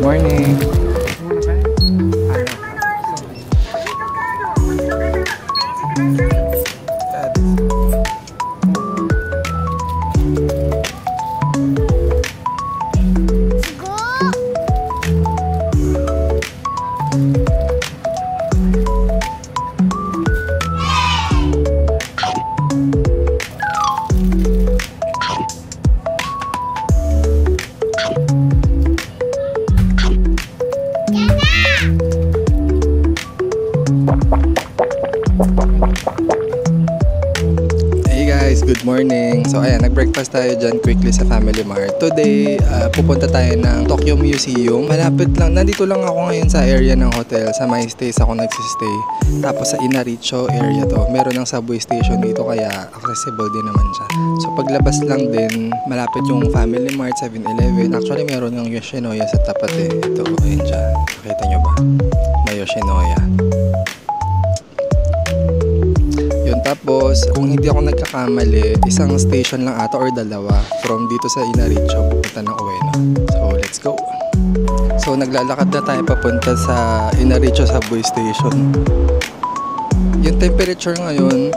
morning. Good morning. So ayan, nag-breakfast tayo dyan quickly sa Family Mart. Today, pupunta tayo ng Tokyo Museum. Malapit lang, nandito lang ako ngayon sa area ng hotel. Sa My Stays ako nagsistay. Tapos sa Inaricho area to. Meron ng subway station dito kaya accessible din naman siya. So paglabas lang din, malapit yung Family Mart, 7-Eleven. Actually meron ng Yoshinoya sa tapat eh. Ito, ayun siya. Nakita nyo ba? May Yoshinoya. Tapos, kung hindi ako nagkakamali, isang station lang ata or dalawa from dito sa Inaricho pupunta ng Ueno. So, let's go! So, naglalakad na tayo papunta sa Inaricho subway station. Yung temperature ngayon,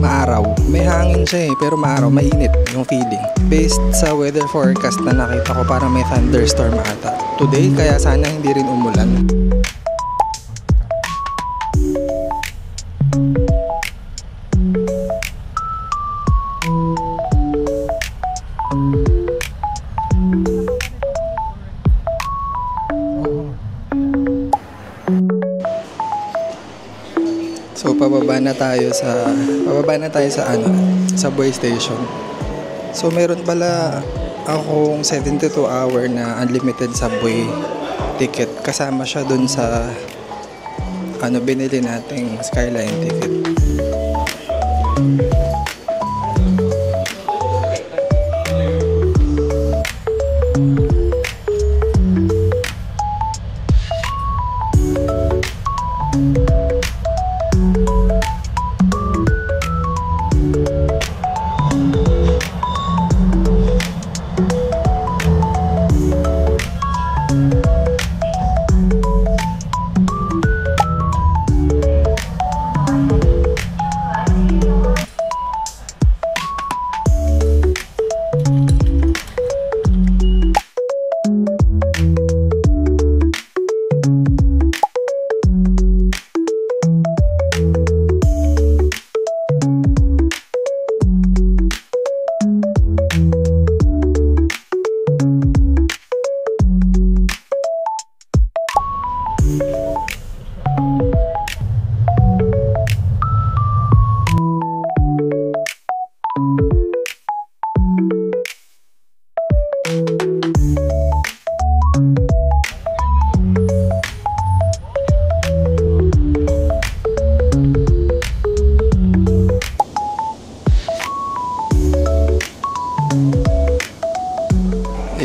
maaraw. May hangin siya eh, pero maaraw, mainit yung feeling. Based sa weather forecast na nakita ko, parang may thunderstorm ata today, kaya sana hindi rin umulan. So pababa na tayo sa subway station. So meron pala akong 72-hour na unlimited subway ticket. Kasama siya dun sa binili nating Skyline ticket.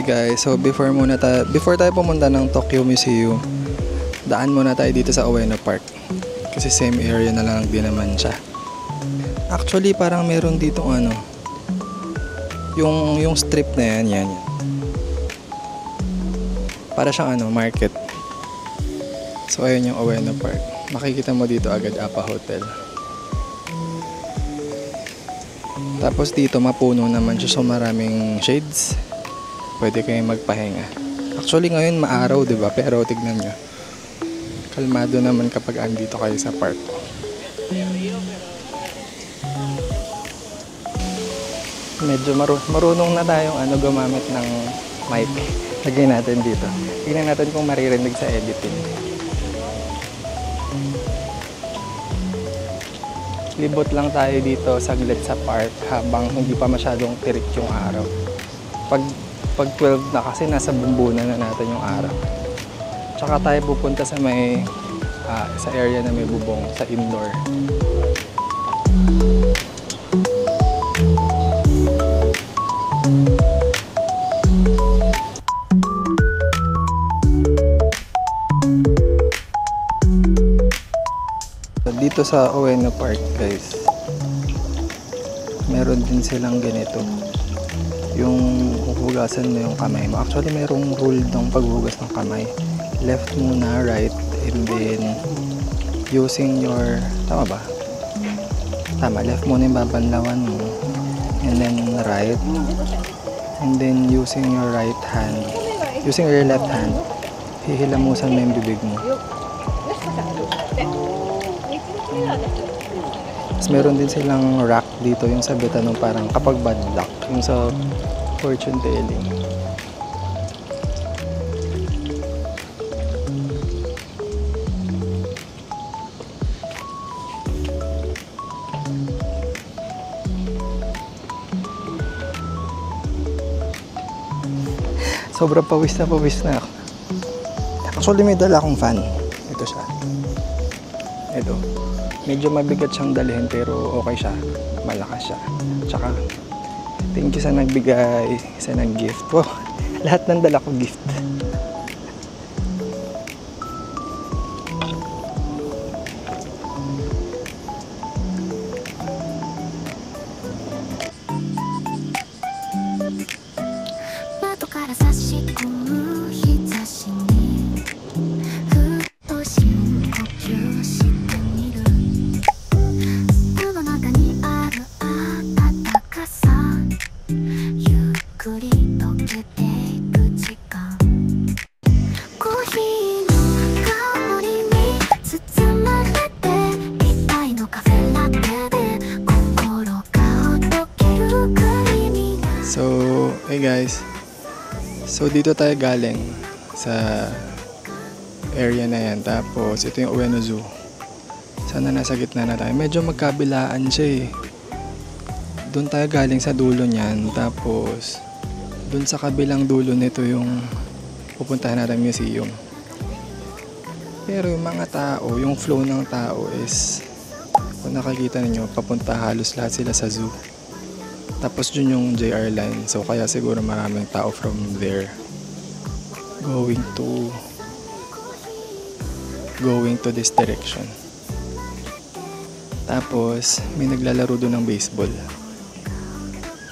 Guys, so before tayo pumunta ng Tokyo Museum, daan muna tayo dito sa Ueno Park kasi same area na lang din naman siya. Actually parang meron dito yung strip na yan. Para siyang market. So ayun yung Ueno Park. Makikita mo dito agad Apa Hotel. Tapos dito mapuno naman siya, so maraming shades. Pwede kayong magpahinga. Actually ngayon maaraw, 'di ba? Pero tignan niyo. Kalmado naman kapag andito kayo sa park. Medyo marunong na tayong gumamit ng mic. Lagay natin dito. Tingnan natin kung maririnig sa editing. Libot lang tayo dito saglit sa park habang hindi pa masyadong tirik yung araw. Pag 12 na kasi nasa bumbunan na natin yung araw. Tsaka tayo pupunta sa sa area na may bubong, sa indoor. Dito sa Ueno Park guys, meron din silang ganito. Yung hugasan mo yung kamay mo. Actually, mayroong rule ng paghugas ng kamay. Left muna, right, and then using your, tama ba? Tama, left muna yung babanlawan mo. And then right. And then using your right hand, using your left hand, hihilamusan mo yung bibig mo. Tapos meron din silang rack dito, yung sa betano, parang kapag bad luck, yung sa fortune telling. Sobrang pawis na ako. Actually, may dala akong fan. Ito siya. Ito. Medyo mabigat siyang dalhin pero okay siya. Malakas siya. Tsaka, thank you sa nagbigay, sa nag-gift. Wow, lahat ng dala ko gift. So, hey guys. So, dito tayo galing sa area na yan. Tapos, ito yung Ueno Zoo. Sana nasa gitna na tayo. Medyo magkabilaan siya eh. Doon tayo galing sa dulo niyan. Tapos, doon sa kabilang dulo nito yung pupuntahan natin museum. Pero yung mga tao, yung flow ng tao is, kung nakikita niyo, papunta halos lahat sila sa zoo. Tapos dun yung JR line. So kaya siguro maraming tao from there going to this direction. Tapos may naglalaro doon ng baseball.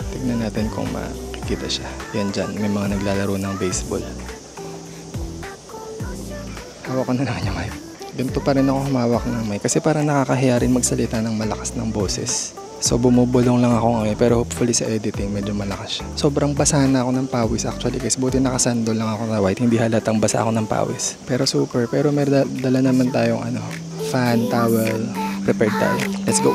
Tignan natin kung makikita siya. Yan dyan, may mga naglalaro ng baseball. Hawak ko na naman yung mic. Ganito pa rin ako humawak ng mic kasi parang nakakahiya rin magsalita ng malakas ng boses. So bumubulong lang ako ngayon pero hopefully sa editing medyo malakas siya. Sobrang basa na ako ng pawis actually guys. Buti nakasandol lang ako na white. Hindi halatang basa ako ng pawis. Pero super. Pero may dala naman tayong fan, towel. Prepared tayo. Let's go!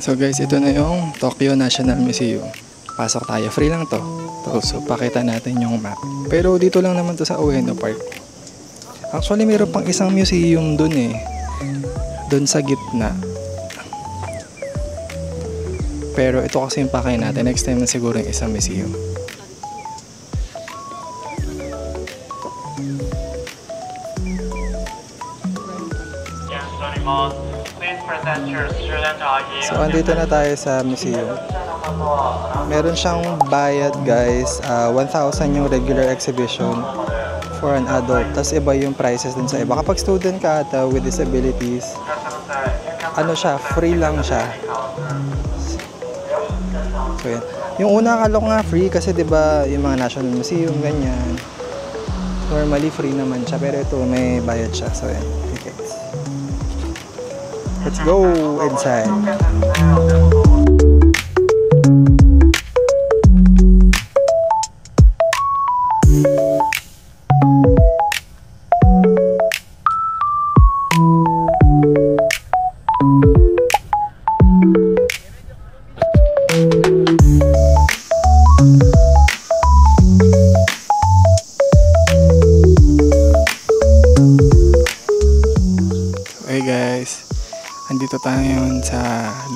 So guys, ito na yung Tokyo National Museum. Pasok tayo. Free lang to. So, pakita natin yung map. Pero dito lang naman to sa Ueno Park. Actually, mayroon pang isang museum dun eh. Dun sa gitna. Pero ito kasi yung pakain natin. Next time na siguro yung isang museum. So, andito na tayo sa museum. Meron siyang bayad guys. 1,000 yung regular exhibition for an adult. Tapos iba yung prices din sa iba. Kapag student ka ata with disabilities, siya, free lang siya. So, yan. Yung una akala ko nga free kasi 'di ba yung mga National Museum ganyan. Normally free naman siya pero ito may bayad siya. So, yan. Tickets. Let's go inside. nandito tayo ngayon sa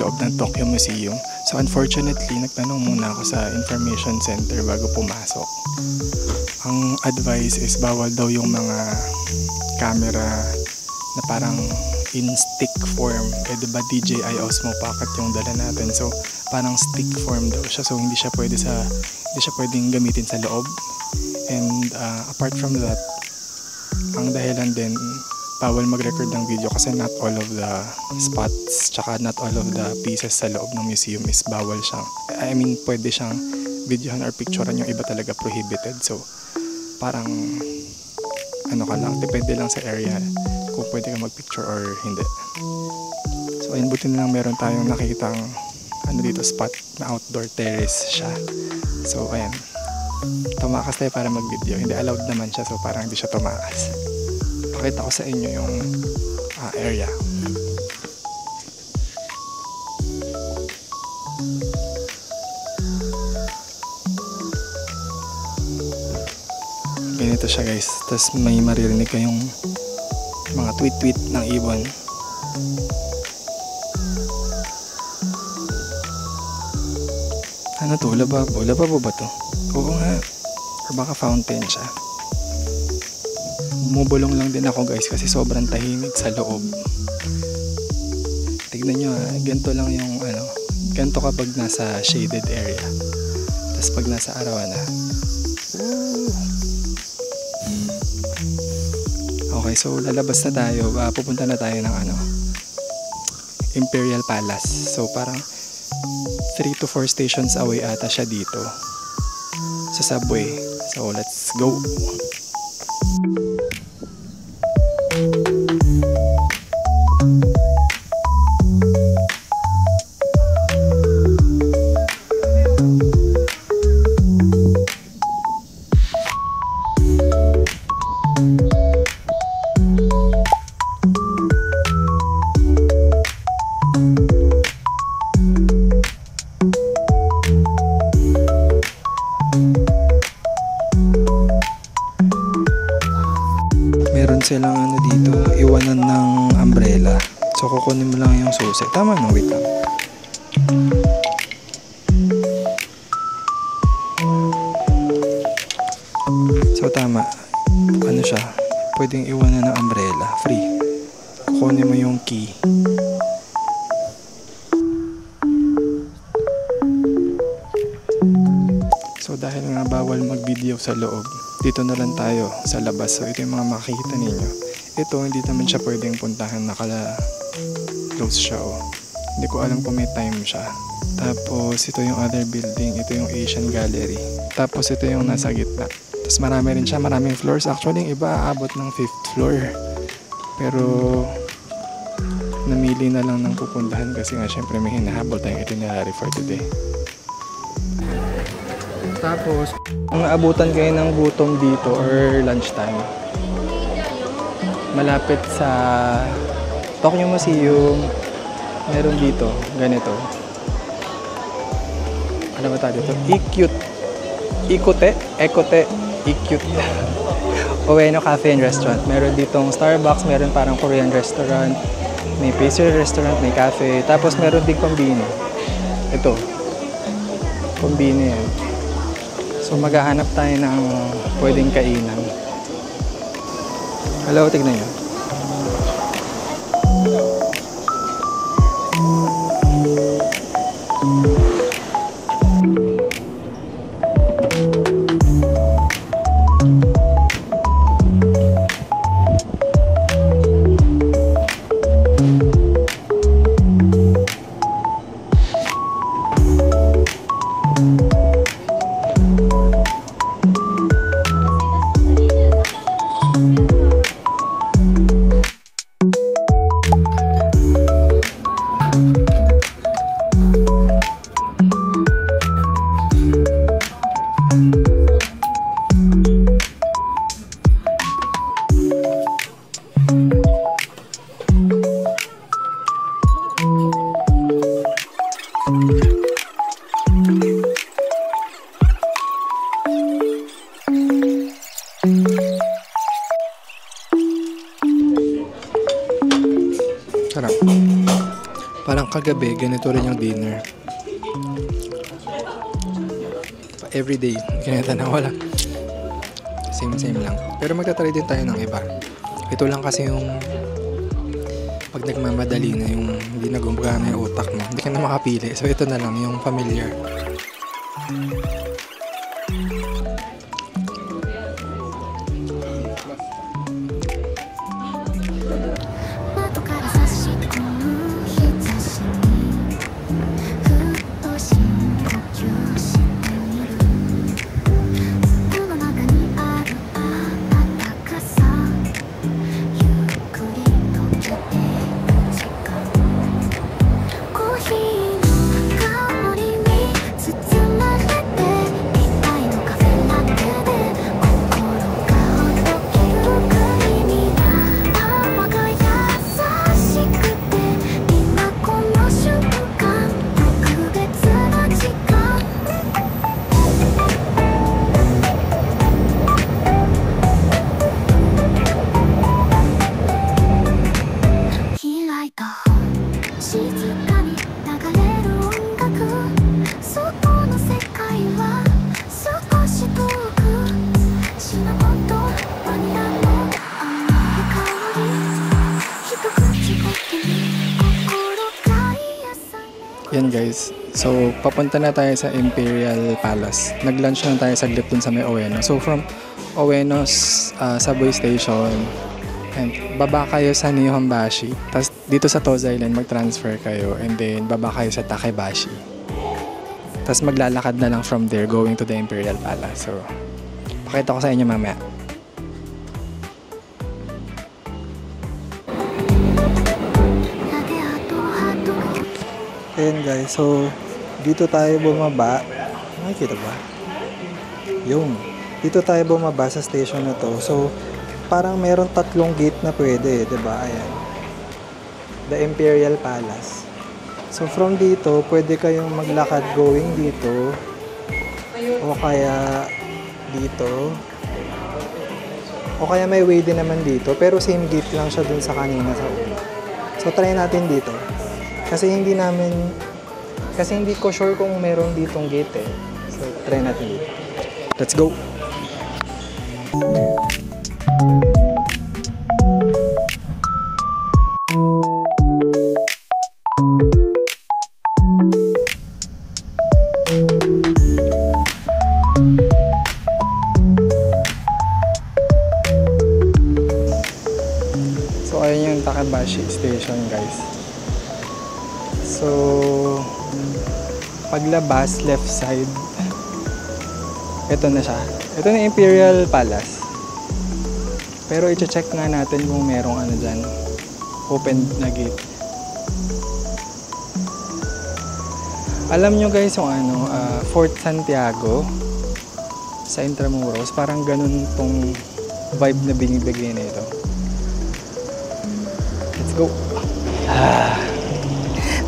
loob ng Tokyo Museum. So unfortunately, nagtanong muna ako sa information center bago pumasok. Ang advice is bawal daw yung mga camera na parang in stick form. Eh diba DJI Osmo Pocket yung dala natin. So parang stick form daw siya. So hindi siya pwedeng gamitin sa loob. And apart from that, ang dahilan din bawal mag-record ng video kasi not all of the spots tsaka not all of the pieces sa loob ng museum is bawal siyang, I mean pwede siyang videohan or picturean, yung iba talaga prohibited. So parang ano ka lang, depende lang sa area kung pwede ka mag-picture or hindi. So ayun, buti na lang meron tayong nakitang dito spot na outdoor terrace siya. So ayan, tumakas tayo para mag-video. Hindi allowed naman siya, so parang hindi siya tumakas. Pakita ko sa inyo yung area. Ganito siya guys. Tapos may maririnig kayong mga tweet-tweet ng ibon. Ano to? Lababo? Lababo ba to? Oo nga. Or baka fountain siya. Bumubulong lang din ako guys kasi sobrang tahimik sa loob. Tignan nyo ganito lang yung ganito kapag nasa shaded area. Tapos pag nasa arawan na. Okay, so lalabas na tayo. Pupunta na tayo ng Imperial Palace. So parang 3 to 4 stations away ata siya dito sa subway. So let's go. Meron silang dito, iwanan ng umbrella. So kukunin mo lang yung susi. Tama no, wait lang. So tama. Ano siya? Pwedeng iwanan ng umbrella. Free. Kukunin mo yung key. So dahil nga bawal mag-video sa loob, dito na lang tayo sa labas. So ito yung mga makikita ninyo. Ito hindi naman siya pwedeng puntahan, naka-close siya. Hindi ko alam kung may time siya. Tapos ito yung other building, ito yung Asian Gallery. Tapos ito yung nasa gitna. Tapos marami rin siya, maraming floors. Actually yung iba aabot ng 5th floor. Pero namili na lang ng pupuntahan kasi nga syempre may hinahabol tayong itinerary for today. Tapos, kung naabutan kayo ng gutom dito or lunchtime, malapit sa Tokyo Museum, meron dito, ganito. Ano ba tayo dito? Ekote, Ueno Cafe and Restaurant. Meron ditong Starbucks, meron parang Korean restaurant, may pastry restaurant, may cafe. Tapos meron din kombino. Ito, kombino yan. So maghahanap tayo ng pwedeng kainan. Hello, tignan nyo. Sarap. kagabi, ganito rin yung dinner. Everyday, ganito na wala. Same lang. Pero magtatry din tayo ng iba. Ito lang kasi yung pag nagmamadali na yung hindi na gumagana yung utak mo, hindi ka na makapili. So ito na lang, yung familiar. Yan guys, so papunta na tayo sa Imperial Palace. Nag-lunch na tayo saglit dun sa may Ueno. So from Ueno's subway station, and baba kayo sa Nihonbashi. Tapos dito sa Tosa Island mag-transfer kayo, and then baba kayo sa Takebashi. Tapos maglalakad na lang from there going to the Imperial Palace. So pakita ko sa inyo mamaya. Ayan guys, so dito tayo bumaba. Nakikita ba? Yung dito tayo bumaba sa station na to. So parang meron tatlong gate na pwede, 'di ba? Ayan. The Imperial Palace. So from dito, pwede kayong maglakad going dito o kaya dito. O kaya may way din naman dito, pero same gate lang siya dun sa kanina sa una. So try natin dito. Kasi hindi ko sure kung meron ditong gate eh. So, try natin dito. Let's go! So, ayun yung Takebashi Station guys. So, paglabas, left side, ito na siya. Ito na Imperial Palace. Pero i-check nga natin kung merong ano dyan, open na gate. Alam nyo guys yung ano, Fort Santiago sa Intramuros, parang ganun tong vibe na binibigay na ito. Let's go!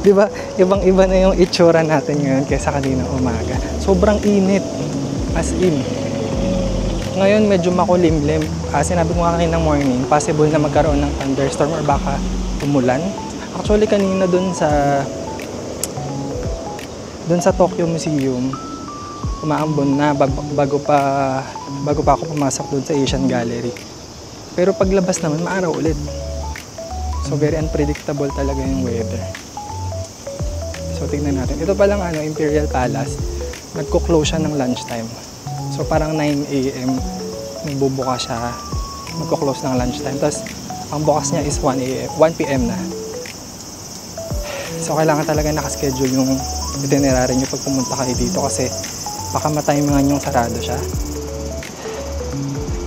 Diba, ibang-iba na yung itsura natin ngayon kaysa kanina umaga. Sobrang init. As in. Ngayon medyo makulimlim. Sinabi ko nga kanina morning, possible na magkaroon ng thunderstorm or baka umulan. Actually kanina dun sa Tokyo Museum, umaambon na bago pa ako pumasok dun sa Asian Gallery. Pero paglabas naman, maaraw ulit. So very unpredictable talaga yung weather. So tingnan natin. Ito pa lang Imperial Palace. Nagko-close siya ng lunchtime. So parang 9 AM magbubuka siya. Magko-close ng lunchtime. Tapos ang bukas niya is 1 PM na. So kailangan talaga nakaschedule yung itinerary niyo pag pumunta kayo dito kasi baka matimingan yung sarado siya.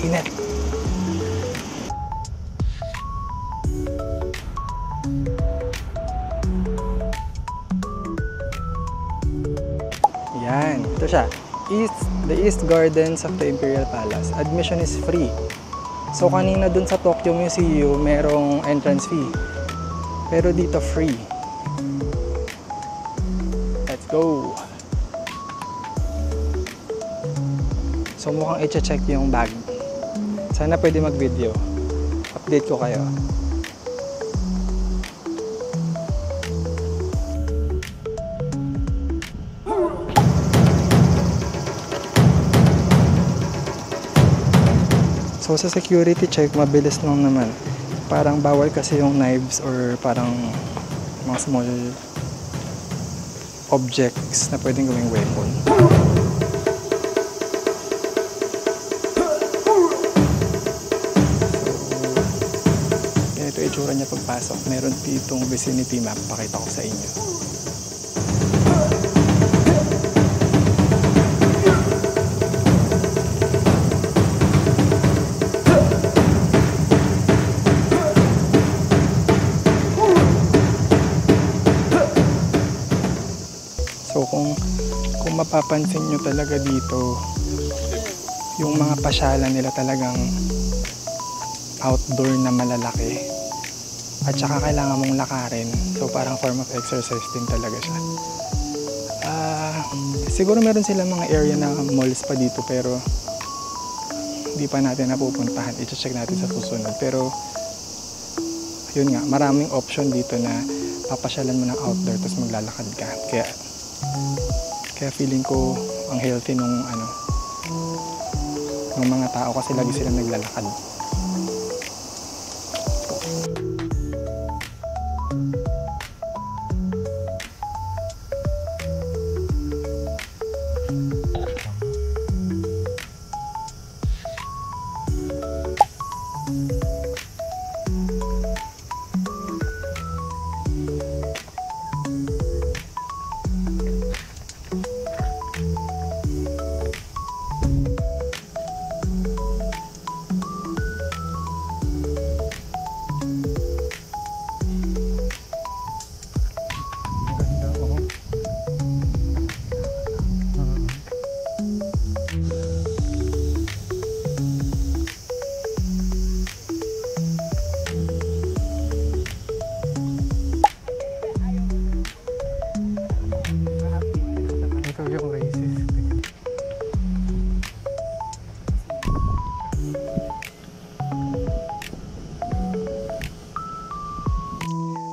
Init. Yan, ito siya. The East Gardens of the Imperial Palace. Admission is free. So kanina dun sa Tokyo Museum, merong entrance fee. Pero dito free. Let's go! So mukhang i-check yung bag. Sana pwede mag-video. Update ko kayo. So sa security check, mabilis lang naman. Parang bawal kasi yung knives or parang mga small objects na pwedeng gawing weapon. So, ganito itsura niya pagpasok. Meron ditong vicinity map. Pakita ko sa inyo. So kung mapapansin nyo talaga dito, yung mga pasyalan nila talagang outdoor na malalaki. At saka kailangan mong lakarin. So parang form of exercise din talaga siya. Siguro meron sila mga area na malls pa dito pero hindi pa natin napupuntahan. I-check natin sa susunod. Pero yun nga, maraming option dito na papasyalan mo ng outdoor tapos maglalakad ka. Kaya feeling ko ang healthy nung mga tao kasi lagi sila naglalakad.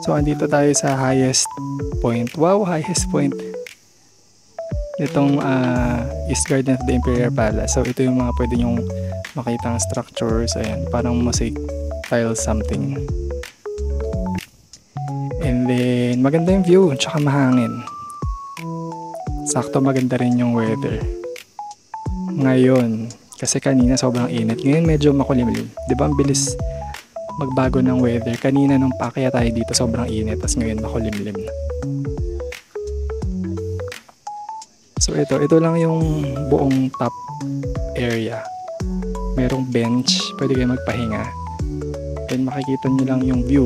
So, andito tayo sa highest point. Wow, highest point. Itong East Garden of the Imperial Palace. So, ito yung mga pwede nyong makita ang structures. Ayan, parang mosaic tile something. And then, maganda yung view, tsaka mahangin. Sakto maganda rin yung weather. Ngayon, kasi kanina sobrang init. Ngayon medyo makulimlim. Di ba ang bilis magbago ng weather? Kanina nung paakyat tayo dito sobrang init, tapos ngayon makulimlim na. So ito lang yung buong top area. Merong bench, pwede kayo magpahinga. Then makikita nyo lang yung view.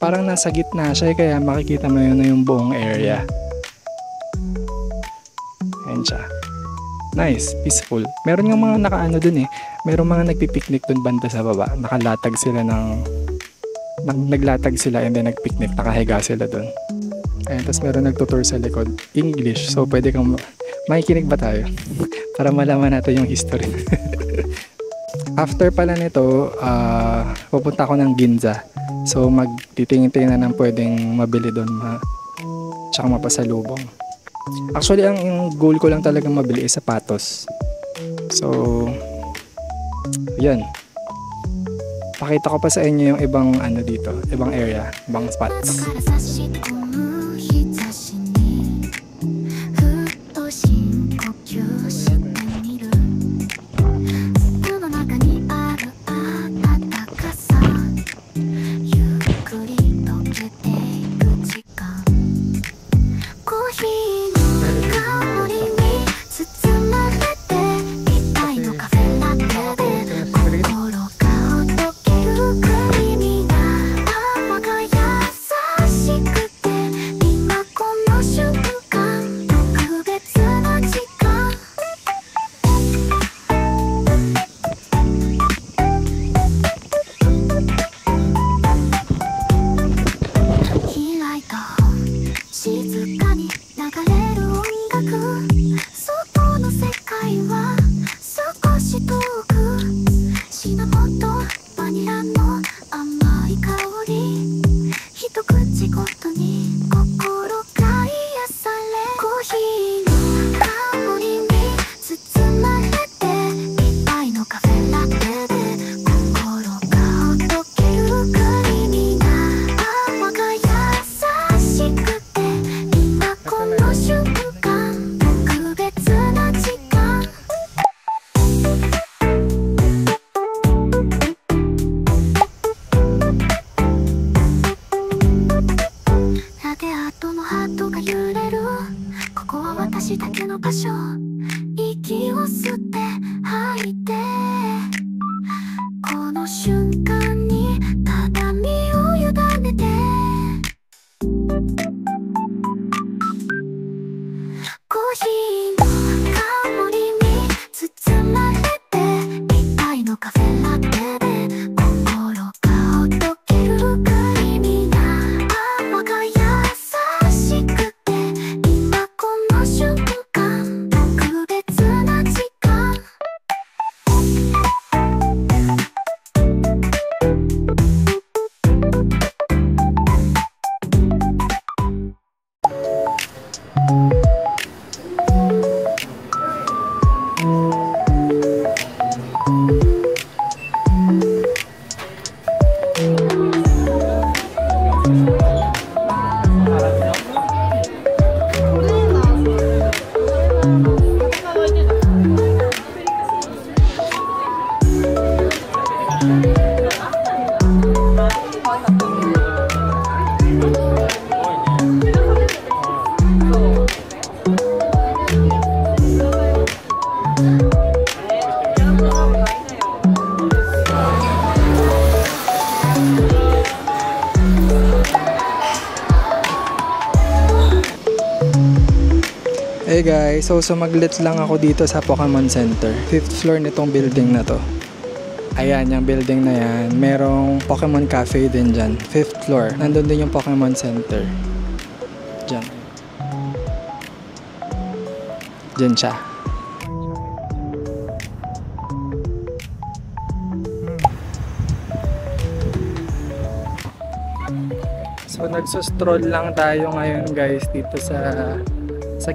Parang nasa gitna siya, kaya makikita mo yun na yung buong area. Ayan siya. Nice, peaceful. Meron yung mga nakaano dun eh. Meron mga nagpipiknik dun banda sa baba. Nakalatag sila naglatag sila and then nagpiknik. Nakahiga sila dun. Ayan, tapos meron nagtutour sa likod. English. So pwede kang makikinig ba tayo? Para malaman natin yung history. After pala nito, pupunta ako ng Ginza. So magtitingin-tingin na ng pwedeng mabili doon. Tsaka mapasalubong. Actually, ang goal ko lang talagang mabili is sapatos. So, yan. Pakita ko pa sa inyo yung ibang dito, ibang area, ibang spots. 揺れるここは私だけの場所息を吸って吐いてこの瞬間にただ身を委ねてコーヒーの香りに包まれて一杯のカフェラテで心がほどけるく意味が泡が優しくて今この瞬間特別な時間Hey guys, so sumaglit lang ako dito sa Pokemon Center. 5th floor nitong building na to. Ayan, yung building na yan. Merong Pokemon Cafe din dyan. 5th floor. Nandun din yung Pokemon Center. Dyan. Dyan siya. So nagsustroll lang tayo ngayon guys dito sa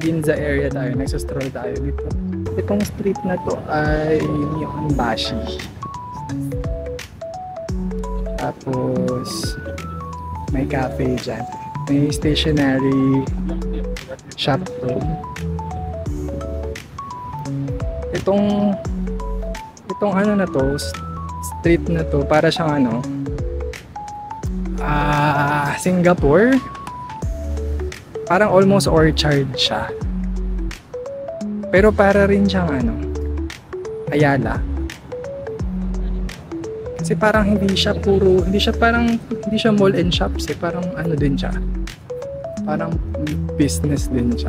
Ginza area tayo. Nagsustroll tayo dito. Itong street na to ay Nihonbashi. Tapos may cafe dyan. May stationery shop to. Itong ano na to, street na to, para siyang ano, Singapore. Parang almost orchard siya. Pero para rin siyang ano, Ayala. Kasi parang hindi siya mall and shops eh. Parang ano din siya. Parang business din siya.